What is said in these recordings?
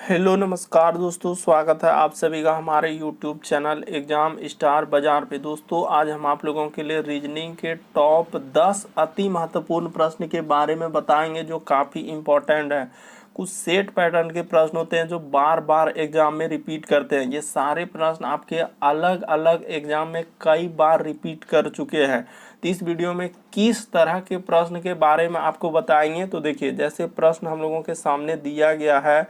Hello नमस्कार दोस्तों, स्वागत है आप सभी का हमारे यूट्यूब चैनल एग्जाम स्टार बाजार पे। दोस्तों आज हम आप लोगों के लिए रीजनिंग के टॉप 10 अति महत्वपूर्ण प्रश्न के बारे में बताएंगे जो काफ़ी इम्पोर्टेंट है। कुछ सेट पैटर्न के प्रश्न होते हैं जो बार बार एग्जाम में रिपीट करते हैं। ये सारे प्रश्न आपके अलग अलग एग्जाम में कई बार रिपीट कर चुके हैं। तो इस वीडियो में किस तरह के प्रश्न के बारे में आपको बताएंगे। तो देखिए, जैसे प्रश्न हम लोगों के सामने दिया गया है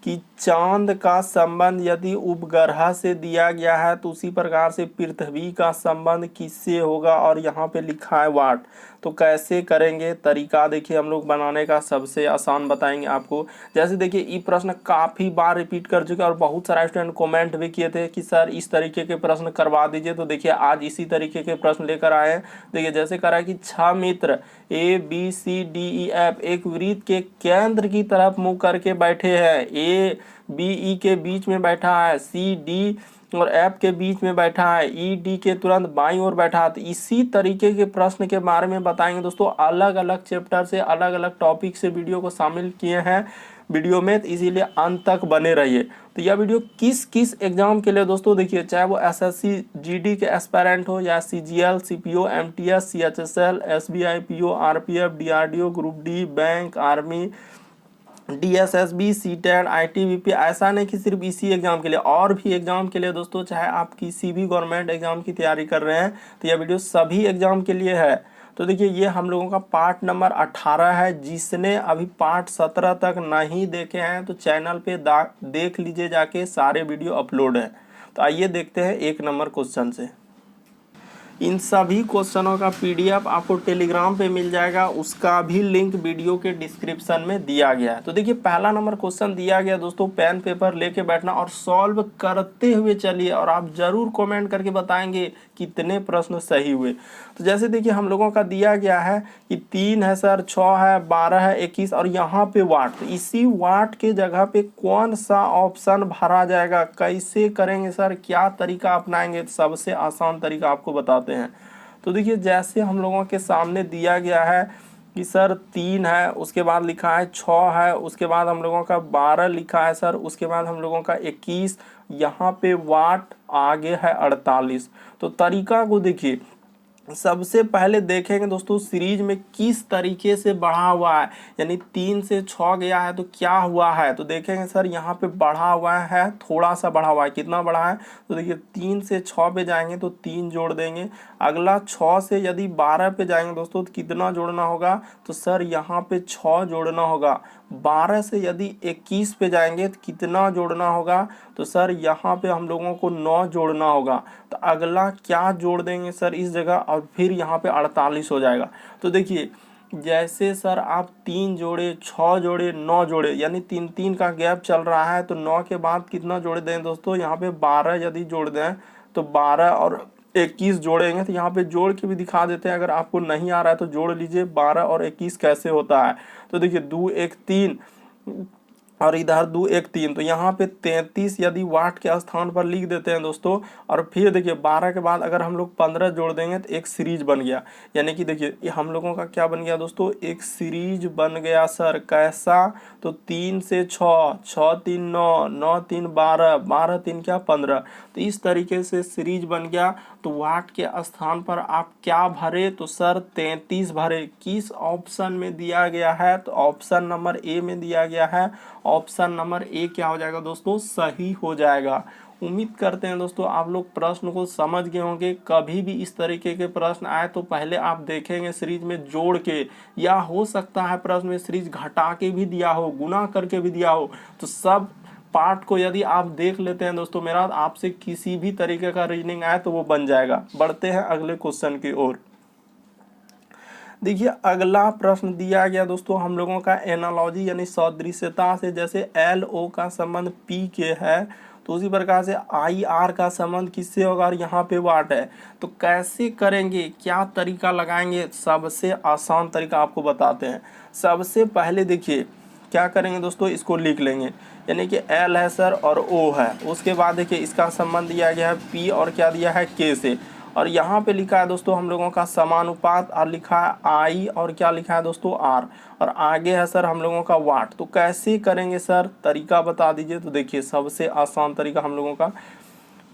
कि चांद का संबंध यदि उपग्रह से दिया गया है तो उसी प्रकार से पृथ्वी का संबंध किससे होगा, और यहाँ पे लिखा है वाट। तो कैसे करेंगे, तरीका देखिए हम लोग बनाने का सबसे आसान बताएंगे आपको। जैसे देखिए, ये प्रश्न काफ़ी बार रिपीट कर चुके हैं और बहुत सारे स्टूडेंट कमेंट भी किए थे कि सर इस तरीके के प्रश्न करवा दीजिए। तो देखिए आज इसी तरीके के प्रश्न लेकर आए हैं। देखिए जैसे करा है कि 6 मित्र ABCDEF एक वृत्त के केंद्र की तरफ मुंह करके बैठे हैं। ABE के बीच में बैठा है, CD और F के बीच में बैठा है, ED के तुरंत बाईं ओर बैठा है। तो इसी तरीके के प्रश्न के बारे में बताएंगे दोस्तों। अलग अलग चैप्टर से अलग अलग टॉपिक से वीडियो को शामिल किए हैं वीडियो में, तो इसीलिए अंत तक बने रहिए। तो यह वीडियो किस किस एग्जाम के लिए दोस्तों, देखिए चाहे वो SSC GD के एस्पायरेंट हो या CGL CPO MTS CHSL SBI PO RPF DRDO group D bank army DSSB CTET ITBP, ऐसा नहीं कि सिर्फ इसी एग्जाम के लिए, और भी एग्जाम के लिए दोस्तों। चाहे आप किसी भी गवर्नमेंट एग्जाम की तैयारी कर रहे हैं तो यह वीडियो सभी एग्जाम के लिए है। तो देखिए ये हम लोगों का पार्ट नंबर 18 है। जिसने अभी पार्ट 17 तक नहीं देखे हैं तो चैनल पे देख लीजिए जाके, सारे वीडियो अपलोड है। तो आइए देखते हैं 1 नंबर क्वेश्चन से। इन सभी क्वेश्चनों का PDF आपको टेलीग्राम पे मिल जाएगा, उसका भी लिंक वीडियो के डिस्क्रिप्शन में दिया गया है। तो देखिए पहला नंबर क्वेश्चन दिया गया दोस्तों, पेन पेपर लेके बैठना और सॉल्व करते हुए चलिए, और आप जरूर कमेंट करके बताएंगे कितने प्रश्न सही हुए। तो जैसे देखिए हम लोगों का दिया गया है कि 3 है सर, 6 है, 12 है, 21 और यहाँ पे वाट। तो इसी वाट के जगह पे कौन सा ऑप्शन भरा जाएगा, कैसे करेंगे सर, क्या तरीका अपनाएंगे। तो सबसे आसान तरीका आपको बताते हैं। तो देखिए जैसे हम लोगों के सामने दिया गया है कि सर 3 है, उसके बाद लिखा है 6 है, उसके बाद हम लोगों का 12 लिखा है सर, उसके बाद हम लोगों का 21, यहाँ पे वाट आगे है 48। तो तरीका को देखिए, सबसे पहले देखेंगे दोस्तों सीरीज में किस तरीके से बढ़ा हुआ है, यानी 3 से 6 गया है तो क्या हुआ है। तो देखेंगे सर यहाँ पे बढ़ा हुआ है, थोड़ा सा बढ़ा हुआ है, कितना बढ़ा है। तो देखिए 3 से 6 पे जाएंगे तो 3 जोड़ देंगे। अगला 6 से यदि 12 पे जाएंगे दोस्तों तो कितना जोड़ना होगा, तो सर यहाँ पे 6 जोड़ना होगा। 12 से यदि 21 पे जाएंगे तो कितना जोड़ना होगा, तो सर यहाँ पे हम लोगों को 9 जोड़ना होगा। तो अगला क्या जोड़ देंगे सर इस जगह, और फिर यहाँ पे 48 हो जाएगा। तो देखिए जैसे सर आप 3 जोड़े, 6 जोड़े, 9 जोड़े, यानी 3-3 का गैप चल रहा है। तो 9 के बाद कितना जोड़ दें दोस्तों, यहाँ पे 12 यदि जोड़ दें तो 12 और 21 जोड़ेंगे। तो यहाँ पे जोड़ के भी दिखा देते हैं, अगर आपको नहीं आ रहा है तो जोड़ लीजिए 12 और 21 कैसे होता है। तो देखिए 2 1 3 और इधर 2 1 3, तो यहाँ पे 33 यदि वाट के स्थान पर लिख देते हैं दोस्तों। और फिर देखिए 12 के बाद अगर हम लोग 15 जोड़ देंगे तो एक सीरीज बन गया, यानी कि देखिए ये हम लोगों का क्या बन गया दोस्तों, एक सीरीज बन गया सर। कैसा, तो 3 से 6, 6 3 9, 9 3 12, 12 3 क्या 15। तो इस तरीके से सीरीज बन गया। तो वाट के स्थान पर आप क्या भरे, तो सर 33 भरे। किस ऑप्शन में दिया गया है, तो ऑप्शन नंबर A में दिया गया है। ऑप्शन नंबर A क्या हो जाएगा दोस्तों, सही हो जाएगा। उम्मीद करते हैं दोस्तों आप लोग प्रश्न को समझ गए होंगे। कभी भी इस तरीके के प्रश्न आए तो पहले आप देखेंगे सीरीज में जोड़ के, या हो सकता है प्रश्न में सीरीज घटा के भी दिया हो, गुना करके भी दिया हो। तो सब पार्ट को यदि आप देख लेते हैं दोस्तों, मेरा आपसे किसी भी तरीके का रीजनिंग आए तो वो बन जाएगा। बढ़ते हैं अगले क्वेश्चन की ओर। देखिए अगला प्रश्न दिया गया दोस्तों हम लोगों का एनालॉजी यानी सदृश्यता से। जैसे LO का संबंध P के है तो उसी प्रकार से IR का संबंध किससे होगा, और यहाँ पे वाट है। तो कैसे करेंगे, क्या तरीका लगाएंगे, सबसे आसान तरीका आपको बताते हैं। सबसे पहले देखिए क्या करेंगे दोस्तों, इसको लिख लेंगे, यानी कि L है सर और O है। उसके बाद देखिए इसका संबंध दिया गया है P और क्या दिया है K से, और यहाँ पे लिखा है दोस्तों हम लोगों का समानुपात, और लिखा है आई, और क्या लिखा है दोस्तों आर, और आगे है सर हम लोगों का वाट। तो कैसे करेंगे सर, तरीका बता दीजिए। तो देखिए सबसे आसान तरीका हम लोगों का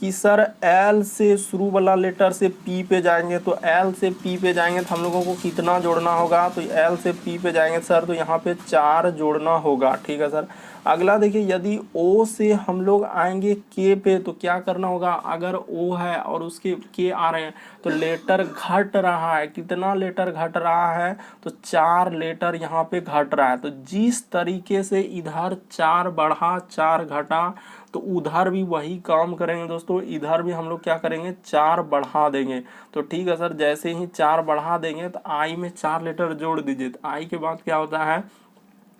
कि सर एल से शुरू वाला लेटर से पी पे जाएंगे, तो एल से पी पे जाएंगे तो हम लोगों को कितना जोड़ना होगा, तो एल से पी पे जाएंगे सर तो यहाँ पे 4 जोड़ना होगा, ठीक है सर। अगला देखिए यदि ओ से हम लोग आएंगे के पे तो क्या करना होगा, अगर ओ है और उसके के आ रहे हैं तो लेटर घट रहा है, कितना लेटर घट रहा है, तो 4 लेटर यहाँ पे घट रहा है। तो जिस तरीके से इधर 4 बढ़ा 4 घटा, तो उधर भी वही काम करेंगे दोस्तों, इधर भी हम लोग क्या करेंगे 4 बढ़ा देंगे। तो ठीक है सर, जैसे ही 4 बढ़ा देंगे तो आई में 4 लेटर जोड़ दीजिए। तो आई के बाद क्या होता है,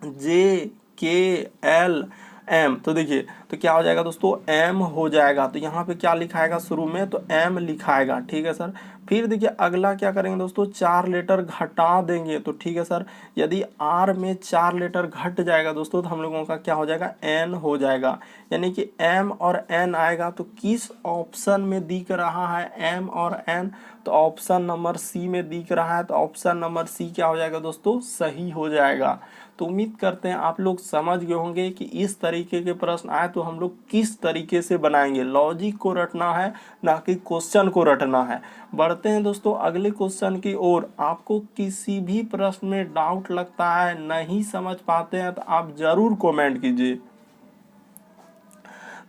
जे के एल एम। तो देखिए तो क्या हो जाएगा दोस्तों, एम हो जाएगा। तो यहाँ पे क्या लिखाएगा शुरू में, तो एम लिखाएगा, ठीक है सर। फिर देखिए अगला क्या करेंगे दोस्तों, 4 लेटर घटा देंगे। तो ठीक है सर, यदि आर में 4 लेटर घट जाएगा दोस्तों तो हम लोगों का क्या हो जाएगा, एन हो जाएगा। यानी कि एम और एन आएगा। तो किस ऑप्शन में दिख रहा है एम और एन, तो ऑप्शन नंबर सी में दिख रहा है। तो ऑप्शन नंबर सी क्या हो जाएगा दोस्तों, सही हो जाएगा। तो उम्मीद करते हैं आप लोग समझ गए होंगे कि इस तरीके के प्रश्न आए तो हम लोग किस तरीके से बनाएंगे। लॉजिक को रटना है, ना कि क्वेश्चन को रटना है। बढ़ते हैं दोस्तों अगले क्वेश्चन की ओर। आपको किसी भी प्रश्न में डाउट लगता है, नहीं समझ पाते हैं, तो आप जरूर कमेंट कीजिए।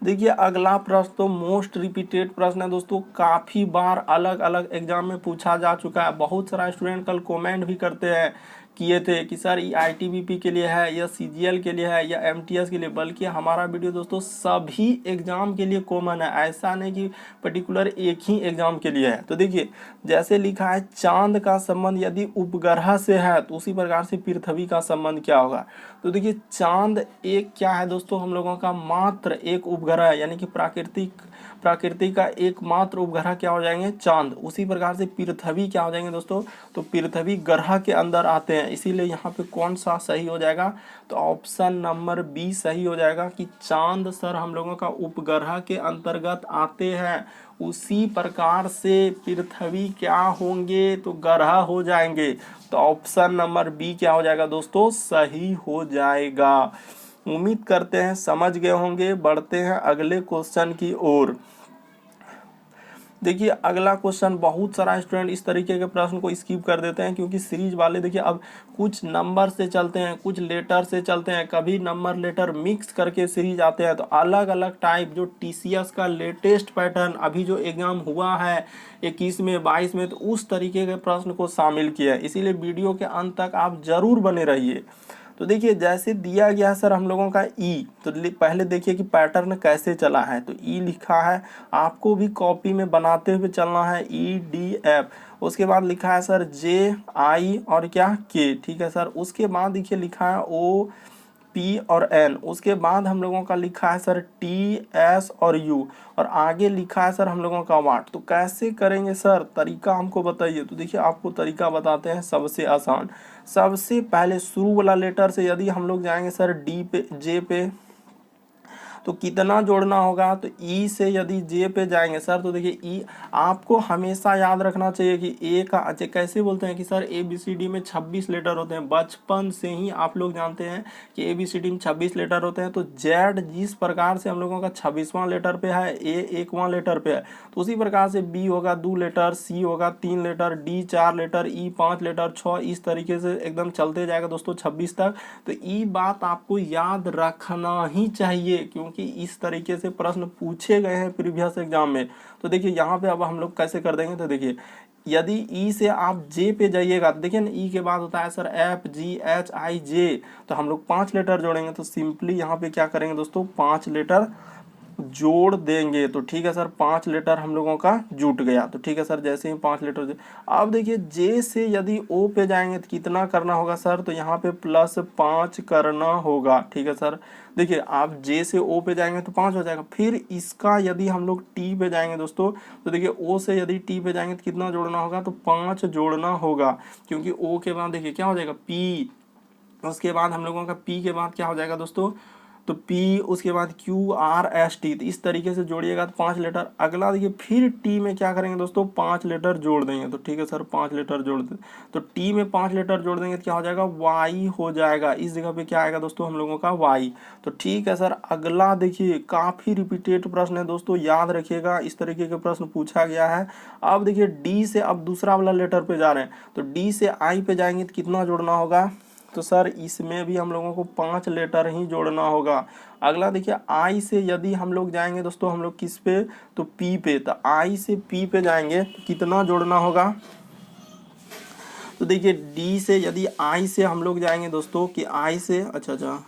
देखिए अगला प्रश्न तो मोस्ट रिपीटेड प्रश्न है दोस्तों, काफ़ी बार अलग अलग एग्जाम में पूछा जा चुका है। बहुत सारा स्टूडेंट कल कमेंट भी करते हैं किए थे कि सर ये ITBP के लिए है या CGL के लिए है या MTS के लिए, बल्कि हमारा वीडियो दोस्तों सभी एग्जाम के लिए कॉमन है, ऐसा नहीं कि पर्टिकुलर एक ही एग्जाम के लिए है। तो देखिए जैसे लिखा है चांद का संबंध यदि उपग्रह से है तो उसी प्रकार से पृथ्वी का संबंध क्या होगा। तो देखिए चांद एक क्या है दोस्तों, हम लोगों का मात्र एक उपग्रह है, यानी कि प्रकृति का एकमात्र उपग्रह क्या हो जाएंगे, चांद। उसी प्रकार से पृथ्वी क्या हो जाएंगे दोस्तों, तो पृथ्वी ग्रह के अंदर आते हैं। इसीलिए यहाँ पे कौन सा सही हो जाएगा, तो ऑप्शन नंबर बी सही हो जाएगा कि चांद सर हम लोगों का उपग्रह के अंतर्गत आते हैं। उसी प्रकार से पृथ्वी क्या होंगे, तो ग्रह हो जाएंगे। तो ऑप्शन नंबर बी क्या हो जाएगा दोस्तों, सही हो जाएगा। उम्मीद करते हैं समझ गए होंगे। बढ़ते हैं अगले क्वेश्चन की ओर। देखिए अगला क्वेश्चन, बहुत सारा स्टूडेंट इस तरीके के प्रश्न को स्किप कर देते हैं क्योंकि सीरीज वाले देखिए अब कुछ नंबर से चलते हैं, कुछ लेटर से चलते हैं, कभी नंबर लेटर मिक्स करके सीरीज आते हैं। तो अलग अलग टाइप जो TCS का लेटेस्ट पैटर्न अभी जो एग्जाम हुआ है 21 में 22 में, तो उस तरीके के प्रश्न को शामिल किया है। इसीलिए वीडियो के अंत तक आप जरूर बने रहिए। तो देखिए जैसे दिया गया है सर हम लोगों का ई, तो पहले देखिए कि पैटर्न कैसे चला है। तो ई लिखा है, आपको भी कॉपी में बनाते हुए चलना है, EDF। उसके बाद लिखा है सर JI और क्या K, ठीक है सर। उसके बाद देखिए लिखा है OP और N। उसके बाद हम लोगों का लिखा है सर TS और U, और आगे लिखा है सर हम लोगों का वाट। तो कैसे करेंगे सर, तरीका हमको बताइए। तो देखिए आपको तरीका बताते हैं सबसे आसान। सबसे पहले शुरू वाला लेटर से यदि हम लोग जाएंगे सर D पे J पे, तो कितना जोड़ना होगा, तो ई से यदि जे पे जाएंगे सर, तो देखिए ई आपको हमेशा याद रखना चाहिए कि ए का कैसे बोलते हैं कि सर ABCD में 26 लेटर होते हैं। बचपन से ही आप लोग जानते हैं कि ABCD में 26 लेटर होते हैं। तो जेड जिस प्रकार से हम लोगों का 26वां लेटर पे है, ए 1वां लेटर पे है, तो उसी प्रकार से बी होगा 2 लेटर, सी होगा 3 लेटर, डी 4 लेटर, ई 5 लेटर, 6, इस तरीके से एकदम चलते जाएगा दोस्तों 26 तक। तो ये बात आपको याद रखना ही चाहिए क्योंकि इस तरीके से प्रश्न पूछे गए हैं प्रीवियस एग्जाम में। तो देखिए यहाँ पे अब हम लोग कैसे कर देंगे, तो देखिए यदि ई से आप जे पे जाइएगा, देखिए ना ई के बाद होता है सर FGHIJ, तो हम लोग 5 लेटर जोड़ेंगे। तो सिंपली यहाँ पे क्या करेंगे दोस्तों, 5 लेटर जोड़ देंगे। तो ठीक है सर, 5 लेटर हम लोगों का जुट गया। तो ठीक है सर, जैसे ही 5 लेटर, अब देखिए जे से यदि ओ पे जाएंगे तो कितना करना होगा सर, तो यहाँ पे +5 करना होगा। ठीक है सर, देखिए आप जे से ओ पे जाएंगे तो 5 हो जाएगा। फिर इसका यदि हम लोग टी पे जाएंगे दोस्तों, तो देखिए ओ से यदि टी पे जाएंगे तो कितना जोड़ना होगा, तो 5 जोड़ना होगा, क्योंकि ओ के बाद देखिए क्या हो जाएगा पी। उसके बाद हम लोगों का पी के बाद क्या हो जाएगा दोस्तों, तो P, उसके बाद QRST, तो इस तरीके से जोड़िएगा तो 5 लेटर। अगला देखिए फिर T में क्या करेंगे दोस्तों, 5 लेटर जोड़ देंगे। तो ठीक है सर 5 लेटर जोड़ दे, तो T में 5 लेटर जोड़ देंगे तो क्या हो जाएगा, Y हो जाएगा। इस जगह पे क्या आएगा दोस्तों हम लोगों का Y। तो ठीक है सर। अगला देखिए काफ़ी रिपीटेड प्रश्न है दोस्तों, याद रखिएगा, इस तरीके के प्रश्न पूछा गया है। अब देखिए D से अब दूसरा वाला लेटर पे जा रहे हैं, तो D से I पे जाएंगे तो कितना जोड़ना होगा, तो सर इसमें भी हम लोगों को 5 लेटर ही जोड़ना होगा। अगला देखिए I से यदि हम लोग जाएंगे दोस्तों, हम लोग किस पे, तो P पे, तो I से P पे जाएंगे तो कितना जोड़ना होगा, तो देखिए D से यदि I से हम लोग जाएंगे दोस्तों कि I से, अच्छा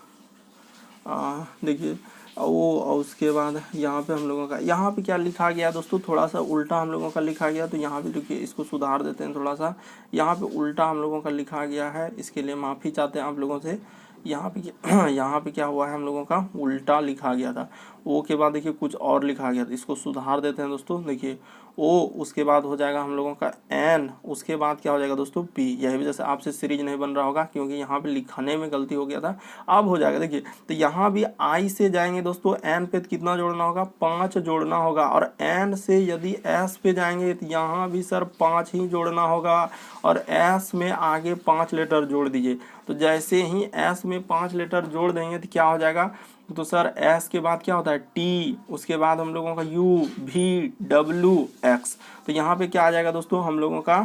देखिए वो, और उसके बाद यहाँ पे हम लोगों का, यहाँ पे क्या लिखा गया दोस्तों, थोड़ा सा उल्टा हम लोगों का लिखा गया। तो यहाँ पे देखिए इसको सुधार देते हैं थोड़ा सा, यहाँ पे उल्टा हम लोगों का लिखा गया है, इसके लिए माफ़ी चाहते हैं आप लोगों से। यहाँ पे यहाँ पे क्या हुआ है, हम लोगों का उल्टा लिखा गया था। ओ के बाद देखिए कुछ और लिखा गया था, इसको सुधार देते हैं दोस्तों। देखिए ओ, उसके बाद हो जाएगा हम लोगों का एन, उसके बाद क्या हो जाएगा दोस्तों पी। यही वजह से आपसे सीरीज नहीं बन रहा होगा, क्योंकि यहाँ पे लिखने में गलती हो गया था। अब हो जाएगा देखिए, तो यहाँ भी आई से जाएंगे दोस्तों एन पे, कितना जोड़ना होगा, 5 जोड़ना होगा। और एन से यदि एस पे जाएंगे तो यहाँ भी सर 5 ही जोड़ना होगा। और एस में आगे 5 लेटर जोड़ दीजिए। तो जैसे ही एस में 5 लेटर जोड़ देंगे तो क्या हो जाएगा, तो सर एस के बाद क्या होता है टी, उसके बाद हम लोगों का यू, वी, डब्ल्यू, एक्स। तो यहाँ पे क्या आ जाएगा दोस्तों हम लोगों का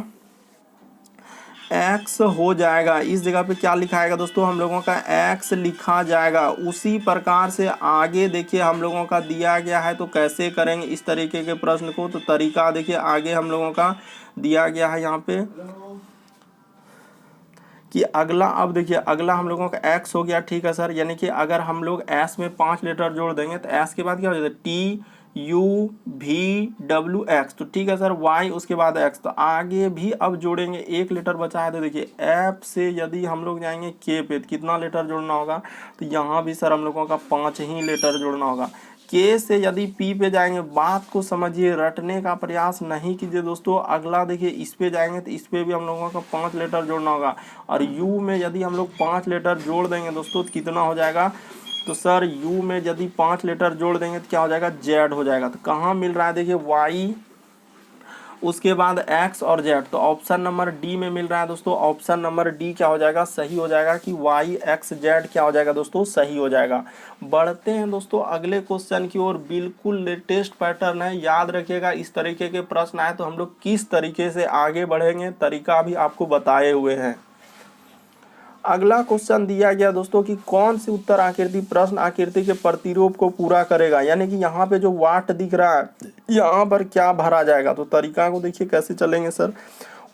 एक्स हो जाएगा। इस जगह पे क्या लिखा आएगा दोस्तों, हम लोगों का एक्स लिखा जाएगा। उसी प्रकार से आगे देखिए हम लोगों का दिया गया है, तो कैसे करेंगे इस तरीके के प्रश्न को, तो तरीका देखिए आगे हम लोगों का दिया गया है यहाँ पे कि अगला, अब देखिए अगला हम लोगों का एक्स हो गया, ठीक है सर। यानी कि अगर हम लोग एस में 5 लेटर जोड़ देंगे तो एस के बाद क्या हो जाता है T, U, V, W, X. तो ठीक है सर वाई, उसके बाद एक्स। तो आगे भी अब जोड़ेंगे, 1 लेटर बचा है। तो देखिए एफ से यदि हम लोग जाएंगे के पे, तो कितना लेटर जोड़ना होगा, तो यहाँ भी सर हम लोगों का 5 ही लेटर जोड़ना होगा। के से यदि पी पे जाएंगे, बात को समझिए, रटने का प्रयास नहीं कीजिए दोस्तों। अगला देखिए इस पे जाएंगे तो इस पे भी हम लोगों का 5 लेटर जोड़ना होगा। और यू में यदि हम लोग 5 लेटर जोड़ देंगे दोस्तों तो कितना हो जाएगा, तो सर यू में यदि 5 लेटर जोड़ देंगे तो क्या हो जाएगा, जेड हो जाएगा। तो कहाँ मिल रहा है देखिए वाई, उसके बाद एक्स और जेड। तो ऑप्शन नंबर डी में मिल रहा है दोस्तों। ऑप्शन नंबर डी क्या हो जाएगा, सही हो जाएगा कि वाई एक्स जेड क्या हो जाएगा दोस्तों, सही हो जाएगा। बढ़ते हैं दोस्तों अगले क्वेश्चन की ओर। बिल्कुल लेटेस्ट पैटर्न है, याद रखिएगा। इस तरीके के प्रश्न आए तो हम लोग किस तरीके से आगे बढ़ेंगे, तरीका भी आपको बताए हुए हैं। अगला क्वेश्चन दिया गया दोस्तों कि कौन सी उत्तर आकृति प्रश्न आकृति के प्रतिरूप को पूरा करेगा। यानी कि यहाँ पे जो वाट दिख रहा है, यहाँ पर क्या भरा जाएगा। तो तरीका को देखिए कैसे चलेंगे सर।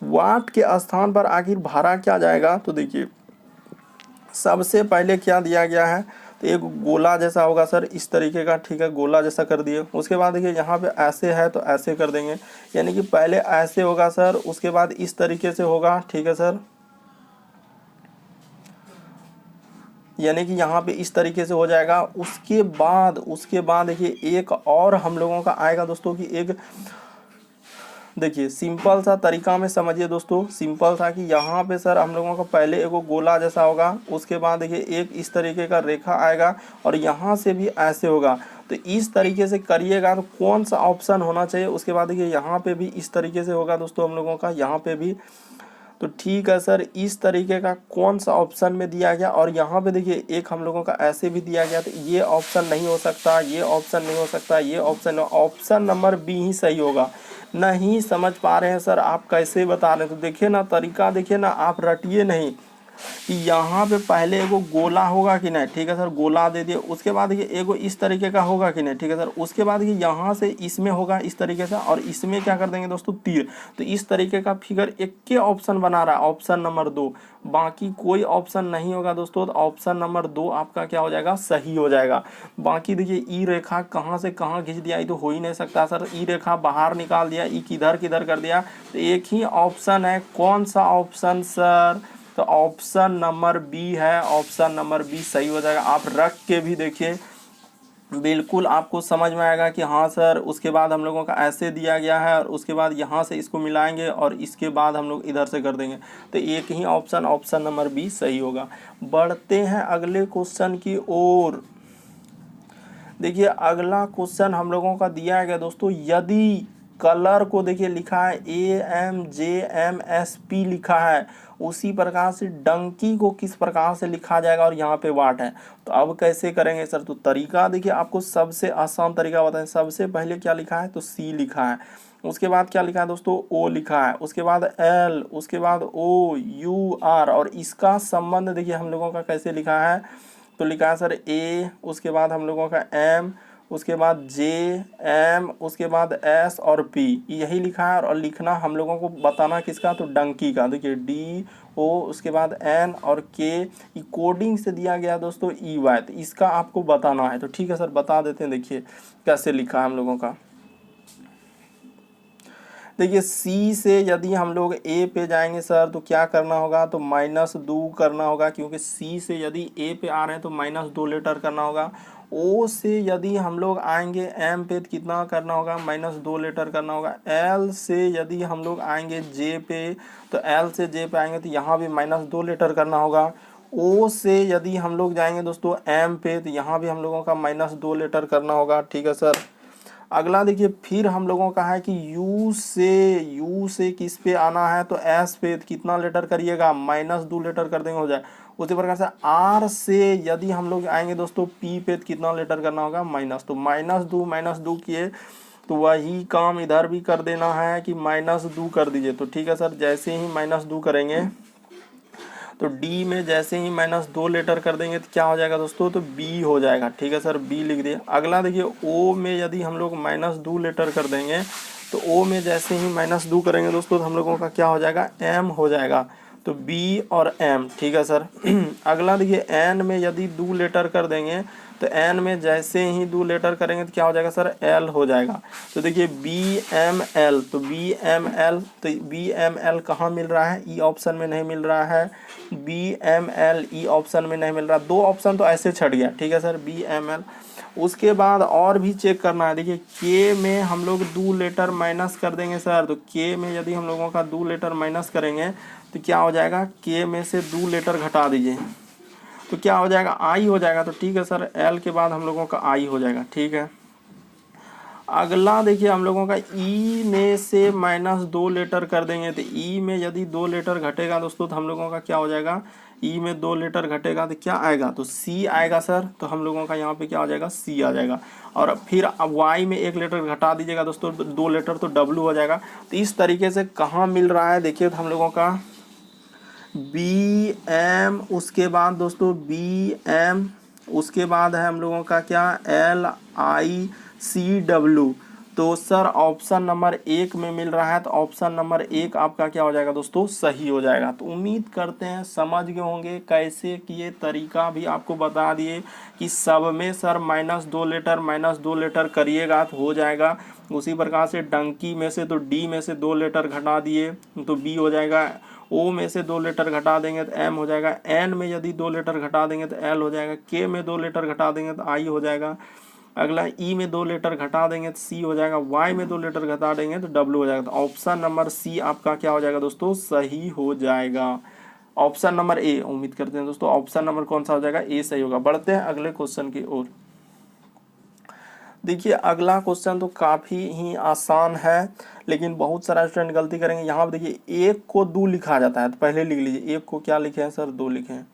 वाट के स्थान पर आखिर भरा क्या जाएगा, तो देखिए सबसे पहले क्या दिया गया है, तो एक गोला जैसा होगा सर, इस तरीके का, ठीक है, गोला जैसा कर दिए। उसके बाद देखिए यहाँ पे ऐसे है तो ऐसे कर देंगे, यानी कि पहले ऐसे होगा सर, उसके बाद इस तरीके से होगा, ठीक है सर। यानी कि यहाँ पे इस तरीके से हो जाएगा। उसके बाद देखिए एक और हम लोगों का आएगा दोस्तों कि एक, देखिए सिंपल सा तरीका में समझिए दोस्तों, सिंपल सा कि यहाँ पे सर हम लोगों का पहले एक गोला जैसा होगा, उसके बाद देखिए एक इस तरीके का रेखा आएगा और यहाँ से भी ऐसे होगा। तो इस तरीके से करिएगा तो कौन सा ऑप्शन होना चाहिए। उसके बाद देखिए यहाँ पे भी इस तरीके से होगा दोस्तों हम लोगों का, यहाँ पे भी। तो ठीक है सर, इस तरीके का कौन सा ऑप्शन में दिया गया। और यहाँ पे देखिए एक हम लोगों का ऐसे भी दिया गया, तो ये ऑप्शन नहीं हो सकता, ये ऑप्शन नहीं हो सकता, ये ऑप्शन नंबर बी ही सही होगा। नहीं समझ पा रहे हैं सर आप कैसे बता रहे हैं, तो देखिए ना तरीका, देखिए ना, आप रटिए नहीं कि यहाँ पे पहले एगो गोला होगा कि नहीं, ठीक है सर, गोला दे दिए। उसके बाद देखिए एगो इस तरीके का होगा कि नहीं, ठीक है सर। उसके बाद देखिए यहाँ से इसमें होगा इस तरीके से, और इसमें क्या कर देंगे दोस्तों, तीर। तो इस तरीके का फिगर एक के ऑप्शन बना रहा है, ऑप्शन नंबर 2। बाकी कोई ऑप्शन नहीं होगा दोस्तों, तो ऑप्शन नंबर 2 आपका क्या हो जाएगा, सही हो जाएगा। बाकी देखिए ई रेखा कहाँ से कहाँ खींच दिया, ये तो हो ही नहीं सकता सर। ई रेखा बाहर निकाल दिया, ई किधर किधर कर दिया। तो एक ही ऑप्शन है, कौन सा ऑप्शन सर, तो ऑप्शन नंबर बी है। ऑप्शन नंबर बी सही हो जाएगा। आप रख के भी देखिए, बिल्कुल आपको समझ में आएगा कि हाँ सर। उसके बाद हम लोगों का ऐसे दिया गया है, और उसके बाद यहाँ से इसको मिलाएंगे, और इसके बाद हम लोग इधर से कर देंगे। तो एक ही ऑप्शन, ऑप्शन नंबर बी सही होगा। बढ़ते हैं अगले क्वेश्चन की ओर। देखिए अगला क्वेश्चन हम लोगों का दिया गया दोस्तों, यदि कलर को देखिए लिखा है AMJMSP लिखा है, उसी प्रकार से डंकी को किस प्रकार से लिखा जाएगा, और यहाँ पे वाट है। तो अब कैसे करेंगे सर, तो तरीका देखिए आपको सबसे आसान तरीका बताएं। सबसे पहले क्या लिखा है, तो C लिखा है, उसके बाद क्या लिखा है दोस्तों, O लिखा है, उसके बाद L, उसके बाद OUR, और इसका संबंध देखिए हम लोगों का कैसे लिखा है, तो लिखा है सर A, उसके बाद हम लोगों का M, उसके बाद J, M, उसके बाद S और P, यही लिखा है। और लिखना हम लोगों को बताना किसका, तो डंकी का। देखिए DO, उसके बाद N और K, कोडिंग से दिया गया दोस्तों EY, तो इसका आपको बताना है। तो ठीक है सर, बता देते हैं, देखिए कैसे लिखा है हम लोगों का। देखिए C से यदि हम लोग A पे जाएंगे सर, तो क्या करना होगा, तो -2 करना होगा, क्योंकि C से यदि A पे आ रहे हैं तो -2 लेटर करना होगा। O से यदि हम लोग आएंगे M पे तो कितना करना होगा, -2 लेटर करना होगा। L से यदि हम लोग आएंगे J पे, तो L से J पे आएंगे तो यहाँ भी -2 लेटर करना होगा। O से यदि हम लोग जाएंगे दोस्तों M पे, तो यहाँ भी हम लोगों का -2 लेटर करना होगा। ठीक है सर। अगला देखिए फिर हम लोगों का है कि यू से किस पे आना है, तो एस पे, तो कितना लेटर करिएगा, -2 लेटर कर देंगे, हो जाए। उसी प्रकार से आर से यदि हम लोग आएंगे दोस्तों पी पे, तो कितना लेटर करना होगा, माइनस। तो -2 किए, तो वही काम इधर भी कर देना है कि -2 कर दीजिए। तो ठीक है सर, जैसे ही -2 करेंगे तो डी में जैसे ही -2 लेटर कर देंगे तो क्या हो जाएगा दोस्तों, तो बी हो जाएगा। ठीक है सर, बी लिख दिए। अगला देखिए ओ में यदि हम लोग -2 लेटर कर देंगे, तो ओ में जैसे ही -2 करेंगे दोस्तों, तो हम लोगों का क्या हो जाएगा, एम हो जाएगा। तो बी और एम। ठीक है सर। अगला देखिए एन में यदि 2 लेटर कर देंगे, तो एन में जैसे ही 2 लेटर करेंगे तो क्या हो जाएगा सर, एल हो जाएगा। तो देखिए बी एम एल, तो बी एम एल, तो बी एम एल कहाँ मिल रहा है, ई ऑप्शन में नहीं मिल रहा है। B M L E option में नहीं मिल रहा, 2 ऑप्शन तो ऐसे छट गया। ठीक है सर, बी एम एल। उसके बाद और भी चेक करना है। देखिए के में हम लोग 2 लेटर माइनस कर देंगे सर, तो के में यदि हम लोगों का 2 लेटर माइनस करेंगे तो क्या हो जाएगा, के में से 2 लेटर घटा दीजिए तो क्या हो जाएगा, आई हो जाएगा। तो ठीक है सर, एल के बाद हम लोगों का आई हो जाएगा। ठीक है। अगला देखिए हम लोगों का ई में से -2 लेटर कर देंगे, तो ई में यदि 2 लेटर घटेगा दोस्तों, तो हम लोगों का क्या हो जाएगा, ई में 2 लेटर घटेगा तो क्या आएगा, तो सी आएगा सर। तो हम लोगों का यहाँ पे क्या हो जाएगा, सी आ जाएगा। और फिर अब वाई में 1 लेटर घटा दीजिएगा दोस्तों, 2 लेटर तो डब्लू हो जाएगा। तो इस तरीके से कहाँ मिल रहा है, देखिए तो हम लोगों का बी एम, उसके बाद दोस्तों बी एम, उसके बाद है हम लोगों का क्या, एल आई सी डब्ल्यू। तो सर ऑप्शन नंबर 1 में मिल रहा है, तो ऑप्शन नंबर 1 आपका क्या हो जाएगा दोस्तों, सही हो जाएगा। तो उम्मीद करते हैं समझ गए होंगे कैसे किए, तरीका भी आपको बता दिए कि सब में सर -2 लेटर करिएगा तो हो जाएगा। उसी प्रकार से डंकी में से तो डी में से 2 लेटर घटा दिए तो बी हो जाएगा। ओ में से 2 लेटर घटा देंगे तो एम हो जाएगा। एन में यदि 2 लेटर घटा देंगे तो एल हो जाएगा। के में 2 लेटर घटा देंगे तो आई हो जाएगा। अगला ई में 2 लेटर घटा देंगे तो सी हो जाएगा। वाई में 2 लेटर घटा देंगे तो डब्ल्यू हो जाएगा। तो ऑप्शन नंबर सी आपका क्या हो जाएगा दोस्तों, सही हो जाएगा। ऑप्शन नंबर ए, उम्मीद करते हैं दोस्तों ऑप्शन नंबर कौन सा हो जाएगा, ए सही होगा। बढ़ते हैं अगले क्वेश्चन की ओर। देखिए अगला क्वेश्चन तो काफ़ी ही आसान है, लेकिन बहुत सारा स्टूडेंट गलती करेंगे। यहाँ पर देखिए 1 को 2 लिखा जाता है, तो पहले लिख लीजिए 1 को क्या लिखे हैं सर, 2 लिखे हैं।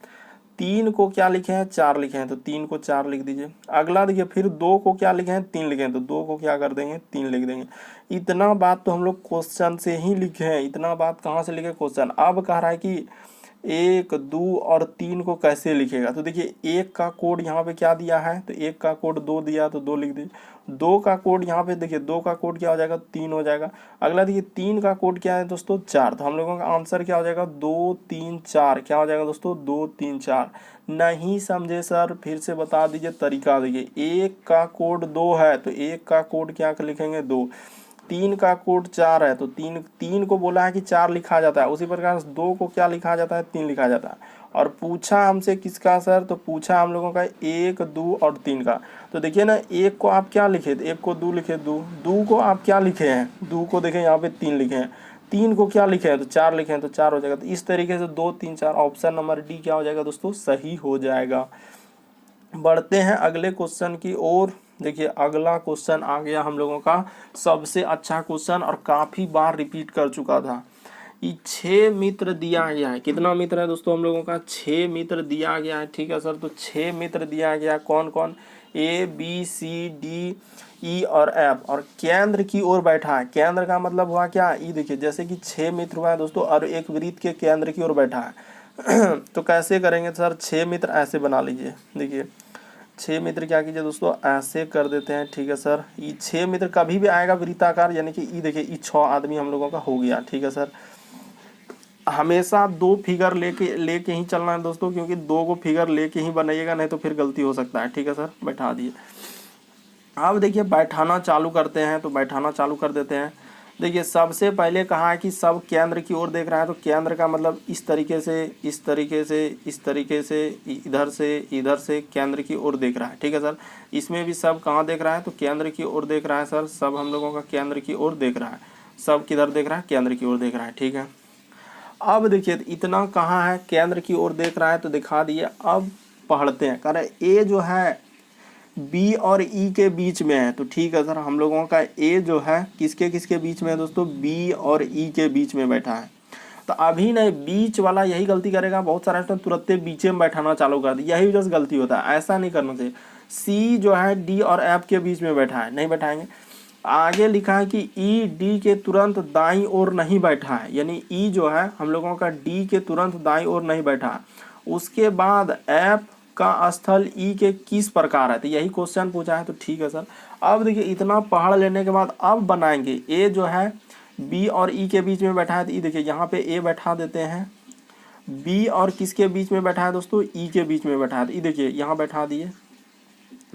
3 को क्या लिखे हैं, 4 लिखे हैं, तो 3 को 4 लिख दीजिए। अगला देखिए फिर 2 को क्या लिखे हैं, 3 लिखे हैं, तो 2 को क्या कर देंगे, 3 लिख देंगे। इतना बात तो हम लोग क्वेश्चन से ही लिखे हैं, इतना बात कहाँ से लिखे, क्वेश्चन। अब कह रहा है कि 1, 2 और 3 को कैसे लिखेगा। तो देखिए 1 का कोड यहाँ पे क्या दिया है, तो 1 का कोड 2 दिया तो 2 लिख दीजिए। 2 का कोड यहाँ पे देखिए 2 का कोड क्या हो जाएगा, 3 हो जाएगा। अगला देखिए 3 का कोड क्या है दोस्तों, 4। तो हम लोगों का आंसर क्या हो जाएगा, 2, 3, 4। क्या हो जाएगा दोस्तों, 2, 3, 4। नहीं समझे सर, फिर से बता दीजिए तरीका। देखिए 1 का कोड 2 है, तो 1 का कोड क्या लिखेंगे, 2। 3 का कोड 4 है, तो 3 को बोला है कि 4 लिखा जाता है। उसी प्रकार 2 को क्या लिखा जाता है, 3 लिखा जाता है। और पूछा हमसे किसका सर, तो पूछा हम लोगों का 1, 2 और 3 का। तो देखिए ना 1 को आप क्या लिखे, 1 को 2 लिखे, 2 को आप क्या लिखे हैं, 2 को देखें यहाँ पे 3 लिखे हैं। 3 को क्या लिखे हैं, तो 4 लिखे हैं, तो 4 हो जाएगा। तो इस तरीके से 2, 3, 4 ऑप्शन नंबर डी क्या हो जाएगा दोस्तों, सही हो जाएगा। बढ़ते हैं अगले क्वेश्चन की ओर। देखिए अगला क्वेश्चन आ गया हम लोगों का सबसे अच्छा क्वेश्चन और काफ़ी बार रिपीट कर चुका था। ये 6 मित्र दिया गया है। कितना मित्र है दोस्तों हम लोगों का? 6 मित्र दिया गया है। ठीक है सर, तो 6 मित्र दिया गया। कौन कौन? A B C D E और एफ, और केंद्र की ओर बैठा है। केंद्र का मतलब हुआ क्या? ई। देखिए जैसे कि 6 मित्र हुआ है दोस्तों और एक वृत्त के केंद्र की ओर बैठा है तो कैसे करेंगे सर? 6 मित्र ऐसे बना लीजिए। देखिए 6 मित्र क्या कीजिए दोस्तों, ऐसे कर देते हैं। ठीक है सर, ये 6 मित्र कभी भी आएगा वृत्ताकार, यानी कि ई। देखिए ई 6 आदमी हम लोगों का हो गया। ठीक है सर, हमेशा 2 फिगर लेके ही चलना है दोस्तों, क्योंकि 2 को फिगर लेके ही बनाइएगा, नहीं तो फिर गलती हो सकता है। ठीक है सर, बैठा दिए। अब देखिए बैठाना चालू करते हैं, तो बैठाना चालू कर देते हैं। देखिए सबसे पहले कहा है कि सब केंद्र की ओर देख रहा है, तो केंद्र का मतलब इस तरीके से, इस तरीके से, इस तरीके से, इधर से केंद्र की ओर देख रहा है। ठीक है सर, इसमें भी सब कहाँ देख रहा है? तो केंद्र की ओर देख रहा है सर। सब हम लोगों का केंद्र की ओर देख रहा है। सब किधर देख रहा है? केंद्र की ओर देख रहा है। ठीक है, अब देखिए इतना कहाँ है? केंद्र की ओर देख रहा है, तो दिखा दिए। अब पढ़ते हैं। कह रहे ए जो है बी और ई के बीच में है, तो ठीक है सर, हम लोगों का ए जो है किसके किसके बीच में है दोस्तों? बी और ई के बीच में बैठा है। तो अभी नहीं, बीच वाला यही गलती करेगा। बहुत सारा स्टूडेंट तुरंत बीच में बैठाना चालू कर दिया, यही वजह से गलती होता है। ऐसा नहीं करना चाहिए। सी जो है डी और एफ के बीच में बैठा है, नहीं बैठाएंगे। आगे लिखा है कि ई डी के तुरंत दाईं ओर नहीं बैठा है, यानी ई जो है हम लोगों का डी के तुरंत दाईं ओर नहीं बैठा है। उसके बाद एफ का स्थल ई के किस प्रकार है, तो यही क्वेश्चन पूछा है। तो ठीक है सर, अब देखिए इतना पढ़ लेने के बाद अब बनाएंगे। ए जो है बी और ई के बीच में बैठा है, तो ई देखिए यहाँ पे ए बैठा देते हैं। बी और किसके बीच में बैठा है दोस्तों? ई के बीच में बैठा है, तो ई देखिए यहाँ बैठा दिए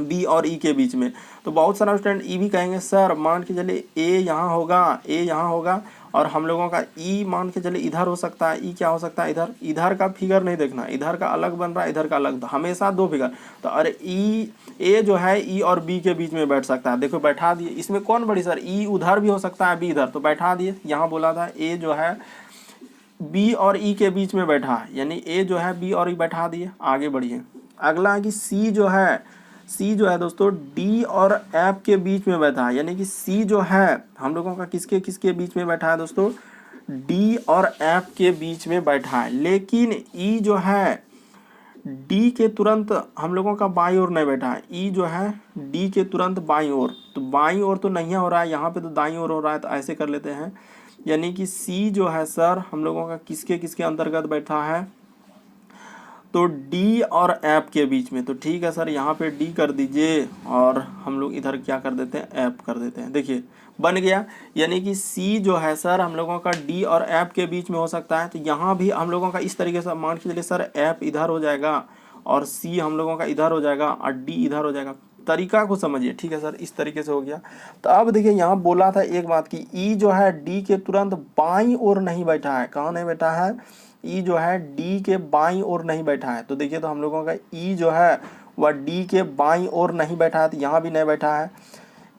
बी और ई के बीच में। तो बहुत सारा स्टूडेंट ई भी कहेंगे सर मान के चलिए ए यहाँ होगा, ए यहाँ होगा, और हम लोगों का ई मान के चलिए इधर हो सकता है। ई क्या हो सकता है? इधर। इधर का फिगर नहीं देखना, इधर का अलग बन रहा है, इधर का अलग, हमेशा 2 फिगर। तो अरे ई ए जो है ई और बी के बीच में बैठ सकता है। देखो बैठा दिए। इसमें कौन बड़ी सर? ई उधर भी हो सकता है, बी इधर, तो बैठा दिए। यहाँ बोला था ए जो है बी और ई के बीच में बैठा है, यानी ए जो है बी और ई बैठा दिए। आगे बढ़िए। अगला है कि सी जो है दोस्तों डी और एफ के बीच में बैठा है, यानी कि सी जो है हम लोगों का किसके किसके बीच में बैठा है दोस्तों? डी और एफ के बीच में बैठा है। लेकिन ई जो है डी के तुरंत हम लोगों का बाईं ओर नहीं बैठा है। ई जो है डी के तुरंत बाईं ओर, तो बाईं ओर तो नहीं हो रहा है, यहाँ पे तो दाईं ओर हो रहा है, तो ऐसे कर लेते हैं। यानी कि सी जो है सर हम लोगों का किसके किसके अंतर्गत बैठा है? तो डी और एफ के बीच में। तो ठीक है सर, यहाँ पे डी कर दीजिए और हम लोग इधर क्या कर देते हैं? एफ कर देते हैं। देखिए बन गया। यानी कि सी जो है सर हम लोगों का डी और एफ के बीच में हो सकता है। तो यहाँ भी हम लोगों का इस तरीके से मान के चलिए सर, एफ इधर हो जाएगा और सी हम लोगों का इधर हो जाएगा और डी इधर हो जाएगा। तरीका को समझिए। ठीक है सर, इस तरीके से हो गया। तो अब देखिए यहाँ बोला था एक बात की ई जो है डी के तुरंत बाईं ओर नहीं बैठा है। कहाँ नहीं बैठा है? ई जो है डी के बाईं ओर नहीं बैठा है। तो देखिए तो हम लोगों का ई जो है वह डी के बाईं ओर नहीं बैठा है, तो यहाँ भी नहीं बैठा है।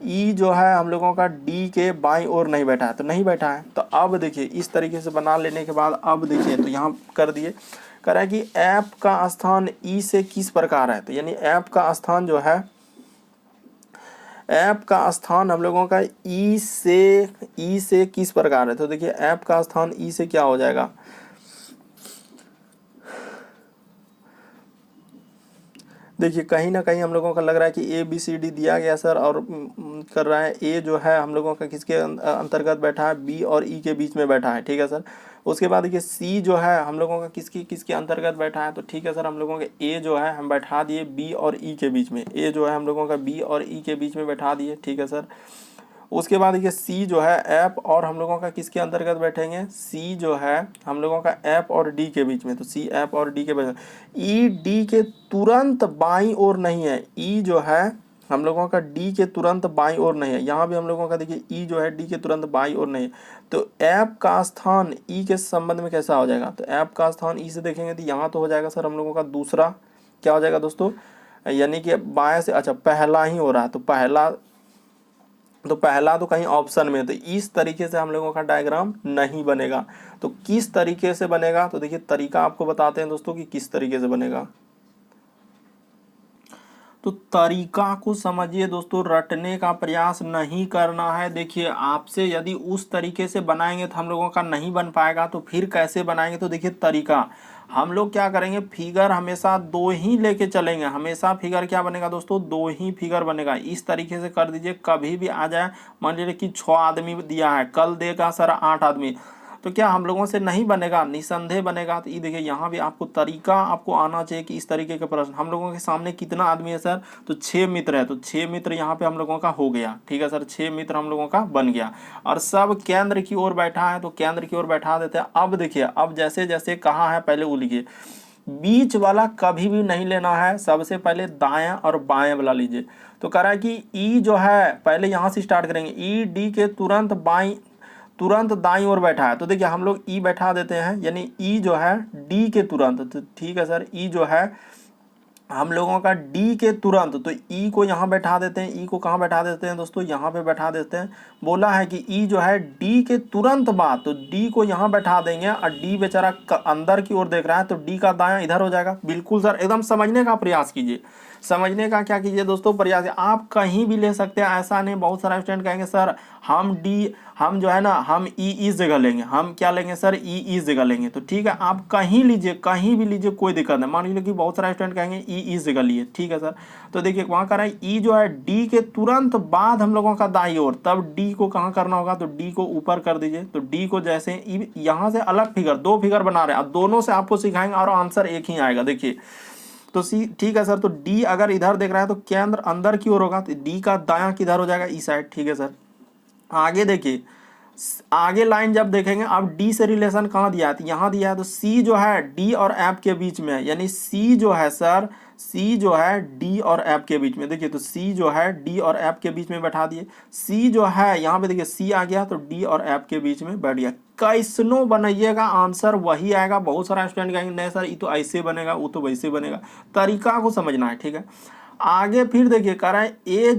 ई जो है हम लोगों का डी के बाईं ओर नहीं बैठा है, तो नहीं बैठा है। तो अब देखिए इस तरीके से बना लेने के बाद अब देखिए तो यहाँ कर दिए। कह रहा है कि एफ का स्थान ई से किस प्रकार है, तो यानी एफ का स्थान जो है, एफ का स्थान हम लोगों का ई से किस प्रकार है। तो देखिए एफ का स्थान ई से क्या हो जाएगा? देखिए कहीं ना कहीं हम लोगों का लग रहा है कि ए बी सी डी दिया गया सर, और कर रहा है ए जो है हम लोगों का किसके अंतर्गत बैठा है? बी और ई के बीच में बैठा है। ठीक है सर, उसके बाद देखिए सी जो है हम लोगों का किसके अंतर्गत बैठा है? तो ठीक है सर, हम लोगों के ए जो है हम बैठा दिए बी और ई के बीच में। ए जो है हम लोगों का बी और ई के बीच में बैठा दिए। ठीक है सर, उसके बाद देखिए सी जो है एफ और हम लोगों का किसके अंतर्गत बैठेंगे? सी जो है हम लोगों का एफ और डी के बीच में। तो सी एफ और डी के बीच में। ई डी के तुरंत बाईं ओर नहीं है। ई जो है हम लोगों का डी के तुरंत बाईं ओर नहीं है। यहाँ भी हम लोगों का देखिए ई जो है डी के तुरंत बाईं ओर नहीं है। तो एफ का स्थान ई के संबंध में कैसा हो जाएगा? तो एफ का स्थान ई से देखेंगे तो यहाँ तो हो जाएगा सर हम लोगों का दूसरा, क्या हो जाएगा दोस्तों? यानी कि बाएं से, अच्छा पहला ही हो रहा है, तो पहला तो कहीं ऑप्शन में, तो इस तरीके से हम लोगों का डायग्राम नहीं बनेगा। तो किस तरीके से बनेगा? तो देखिए तरीका आपको बताते हैं दोस्तों कि किस तरीके से बनेगा। तो तरीका को समझिए दोस्तों, रटने का प्रयास नहीं करना है। देखिए आपसे यदि उस तरीके से बनाएंगे तो हम लोगों का नहीं बन पाएगा, तो फिर कैसे बनाएंगे? तो देखिए तरीका हम लोग क्या करेंगे, फिगर हमेशा दो ही लेके चलेंगे। हमेशा फिगर क्या बनेगा दोस्तों, दो ही फिगर बनेगा। इस तरीके से कर दीजिए, कभी भी आ जाए मान लीजिए कि 6 आदमी दिया है, कल देगा सर 8 आदमी, तो क्या हम लोगों से नहीं बनेगा? निसंदेह बनेगा। तो ये देखिए यहाँ भी आपको तरीका आपको आना चाहिए कि इस तरीके के प्रश्न। हम लोगों के सामने कितना आदमी है सर? तो 6 मित्र है, तो 6 मित्र यहाँ पे हम लोगों का हो गया। ठीक है सर, 6 मित्र हम लोगों का बन गया और सब केंद्र की ओर बैठा है, तो केंद्र की ओर बैठा देते हैं। अब देखिए, अब जैसे जैसे कहाँ है पहले वो लिखिए, बीच वाला कभी भी नहीं लेना है, सबसे पहले दायां और बाएं वाला लीजिए। तो कह रहा है कि ई जो है, पहले यहाँ से स्टार्ट करेंगे, ई डी के तुरंत दाईं ओर बैठा है, तो देखिए हम लोग ई बैठा देते हैं, यानी ई जो है डी के तुरंत। तो ठीक है सर, ई जो है हम लोगों का डी के तुरंत, तो ई को यहाँ बैठा देते हैं। ई को कहाँ बैठा देते हैं दोस्तों? यहाँ पे बैठा देते हैं। बोला है कि ई जो है डी के तुरंत बाद, तो डी को यहाँ बैठा देंगे और डी बेचारा अंदर की ओर देख रहा है, तो डी का दायां इधर हो जाएगा। बिल्कुल सर, एकदम समझने का प्रयास कीजिए। समझने का क्या कीजिए दोस्तों, प्रयास। आप कहीं भी ले सकते हैं, ऐसा नहीं। बहुत सारा स्टूडेंट कहेंगे सर हम जो है ना, हम ई इस जगह लेंगे। हम क्या लेंगे सर? ई इस जगह लेंगे। तो ठीक है, आप कहीं लीजिए, कहीं भी लीजिए, कोई दिक्कत नहीं। मान लीजिए कि बहुत सारा स्टूडेंट कहेंगे ई इस जगह लिए, ठीक है सर। तो देखिए वहां कर रहा है ई जो है डी के तुरंत बाद हम लोगों का दाईं ओर, तब डी को कहाँ करना होगा? तो डी को ऊपर कर दीजिए। तो डी को जैसे यहाँ से अलग फिगर, दो फिगर बना रहे हैं, अब दोनों से आपको सिखाएंगे और आंसर एक ही आएगा। देखिए तो सी, ठीक है सर। तो डी अगर इधर देख रहा है तो केंद्र अंदर की ओर होगा, तो डी का दायां किधर हो जाएगा? इस साइड। ठीक है सर, आगे देखिए, आगे लाइन जब देखेंगे, अब डी से रिलेशन कहाँ दिया है? तो यहाँ दिया है। तो सी जो है डी और एफ के बीच में है, यानी सी जो है सर, सी जो है डी और एफ के बीच में। देखिए तो सी जो है डी और एफ के बीच में बैठा दिए। सी जो है यहाँ पे देखिए सी आ गया, तो डी और एफ के बीच में बैठ गया। कैसनो बनाइएगा आंसर वही आएगा। बहुत सारा स्टूडेंट कहेंगे नहीं सर ये तो ऐसे बनेगा, वो तो वैसे बनेगा। तरीका को समझना है, ठीक है। आगे फिर देखिए कह रहा है ए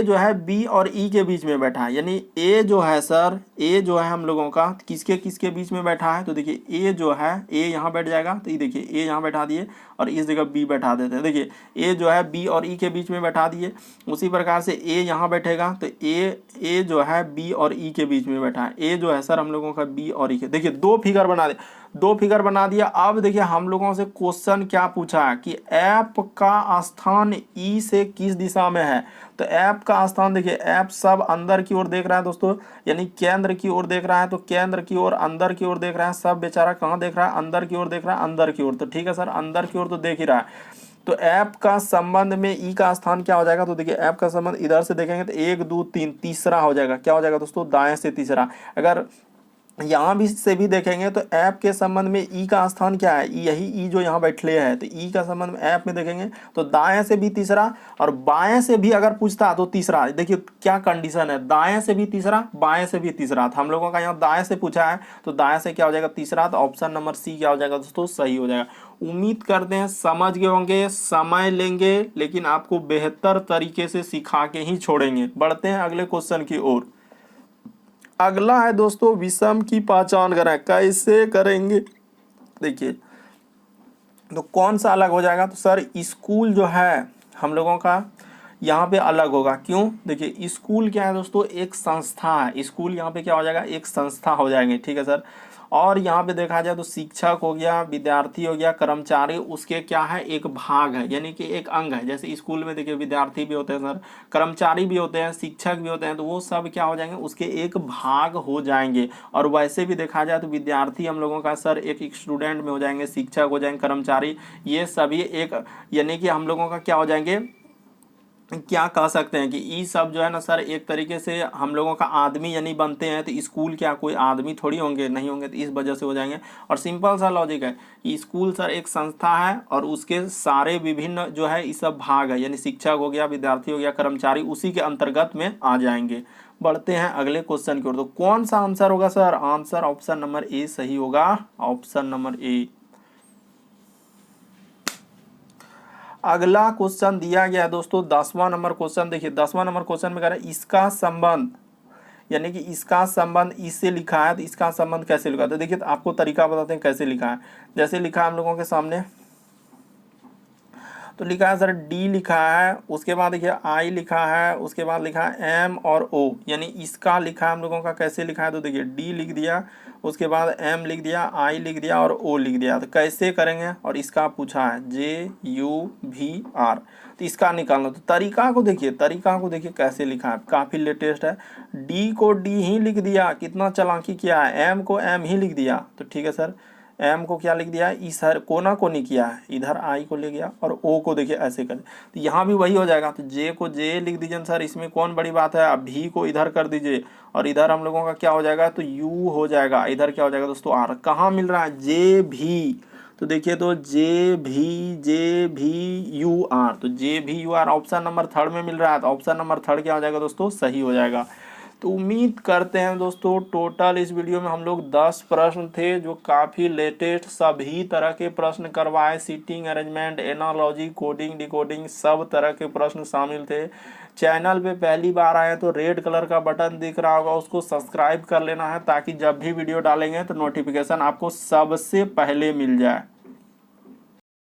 जो है बी और ई के बीच में बैठा है, यानी ए जो है सर, ए जो है हम लोगों का किसके किसके बीच में बैठा है? तो देखिए ए जो है, ए यहाँ बैठ जाएगा, तो ये देखिए ए यहाँ बैठा दिए और इस जगह बी बैठा देते हैं। देखिए ए जो है बी और ई के बीच में बैठा दिए। उसी प्रकार से ए यहाँ बैठेगा, तो ए जो है बी और ई के बीच में बैठा है। ए जो है सर हम लोगों का बी और ई के, देखिए दो फिगर बना दिया। अब देखिए हम लोगों से क्वेश्चन क्या पूछा है कि एफ का स्थान ई से किस दिशा में है? तो एफ का स्थान देखिए, एफ सब अंदर की ओर देख रहा है दोस्तों, यानी केंद्र की ओर देख रहा है। तो केंद्र की ओर, अंदर की ओर देख रहा है, सब बेचारा कहाँ देख रहा है? अंदर की ओर देख रहा है, अंदर की ओर। तो ठीक है सर, अंदर की ओर तो देख ही रहा है। तो एफ का संबंध में ई का स्थान क्या हो जाएगा? तो देखिए एफ का संबंध इधर से देखेंगे तो 1 2 3 तीसरा हो जाएगा। क्या हो जाएगा दोस्तों? दाएं से तीसरा। अगर यहाँ भी से भी देखेंगे तो एफ के संबंध में ई का स्थान क्या है? यही ई जो यहाँ बैठले है, तो ई का संबंध में एफ में देखेंगे तो दाएं से भी तीसरा और बाएं से भी अगर पूछता तो तीसरा। देखिए क्या कंडीशन है, दाएं से भी तीसरा, बाएं से भी तीसरा। तो हम लोगों का यहाँ दाएं से पूछा है, तो दाएं से क्या हो जाएगा? तीसरा। तो ऑप्शन नंबर सी क्या हो जाएगा दोस्तों? सही हो जाएगा। उम्मीद करते हैं समझ गए होंगे। समय लेंगे लेकिन आपको बेहतर तरीके से सिखा के ही छोड़ेंगे। बढ़ते हैं अगले क्वेश्चन की ओर। अगला है दोस्तों, विषम की पहचान करें। कैसे करेंगे? देखिए तो कौन सा अलग हो जाएगा? तो सर स्कूल जो है हम लोगों का यहाँ पे अलग होगा। क्यों? देखिए स्कूल क्या है दोस्तों? एक संस्था है। स्कूल यहाँ पे क्या हो जाएगा? एक संस्था हो जाएंगे, ठीक है सर। और यहाँ पे देखा जाए तो शिक्षक हो गया, विद्यार्थी हो गया, कर्मचारी, उसके क्या है? एक भाग है, यानी कि एक अंग है। जैसे स्कूल में देखिए विद्यार्थी भी होते हैं सर, कर्मचारी भी होते हैं, शिक्षक भी होते हैं, तो वो सब क्या हो जाएंगे? उसके एक भाग हो जाएंगे। और वैसे भी देखा जाए तो विद्यार्थी हम लोगों का सर एक स्टूडेंट में हो जाएंगे, शिक्षक हो जाएंगे, कर्मचारी, ये सभी एक, यानी कि हम लोगों का क्या हो जाएंगे? क्या कह सकते हैं कि ई सब जो है ना सर एक तरीके से हम लोगों का आदमी यानी बनते हैं। तो स्कूल क्या कोई आदमी थोड़ी होंगे? नहीं होंगे, तो इस वजह से हो जाएंगे। और सिंपल सा लॉजिक है कि स्कूल सर एक संस्था है और उसके सारे विभिन्न जो है इस सब भाग है, यानी शिक्षक हो गया, विद्यार्थी हो गया, कर्मचारी, उसी के अंतर्गत में आ जाएंगे। बढ़ते हैं अगले क्वेश्चन की ओर। तो कौन सा आंसर होगा sir? Answer option number A सही होगा। Option number A. अगला क्वेश्चन दिया गया है दोस्तों 10वां नंबर क्वेश्चन। देखिए 10वां नंबर क्वेश्चन में कह रहा है इसका संबंध, यानी कि इसका संबंध इससे लिखा है, तो इसका संबंध कैसे लिखा है? तो देखिए आपको तरीका बताते हैं कैसे लिखा है। जैसे लिखा है हम लोगों के सामने, तो लिखा है सर डी लिखा है, उसके बाद देखिए आई लिखा है, उसके बाद लिखा है एम और ओ, यानी इसका लिखा है हम लोगों का कैसे लिखा है, तो देखिए डी लिख दिया, उसके बाद एम लिख दिया, आई लिख दिया और ओ लिख दिया। तो कैसे करेंगे, और इसका पूछा है JUVR, तो इसका निकालना। तो तरीका को देखिए कैसे लिखा है, काफ़ी लेटेस्ट है। डी को डी ही लिख दिया, कितना चालाकी किया है, एम को एम ही लिख दिया। तो ठीक है सर, एम को क्या लिख दिया, इस हर कोना को नहीं किया है, इधर आई को ले गया, और ओ को देखिए ऐसे कर, तो यहाँ भी वही हो जाएगा। तो जे को जे लिख दीजिए सर, इसमें कौन बड़ी बात है। अब भी को इधर कर दीजिए, और इधर हम लोगों का क्या हो जाएगा, तो यू हो जाएगा, इधर क्या हो जाएगा दोस्तों, आर। कहाँ मिल रहा है, जे भी, तो देखिए तो जे भी यू आर, तो जे भी यू आर ऑप्शन नंबर 3 में मिल रहा है। तो ऑप्शन नंबर 3 क्या हो जाएगा दोस्तों, सही हो जाएगा। तो उम्मीद करते हैं दोस्तों, टोटल इस वीडियो में हम लोग 10 प्रश्न थे जो काफ़ी लेटेस्ट, सभी तरह के प्रश्न करवाए, seating arrangement, analogy, coding, decoding, सब तरह के प्रश्न शामिल थे। चैनल पे पहली बार आए तो रेड कलर का बटन दिख रहा होगा, उसको सब्सक्राइब कर लेना है, ताकि जब भी वीडियो डालेंगे तो नोटिफिकेशन आपको सबसे पहले मिल जाए।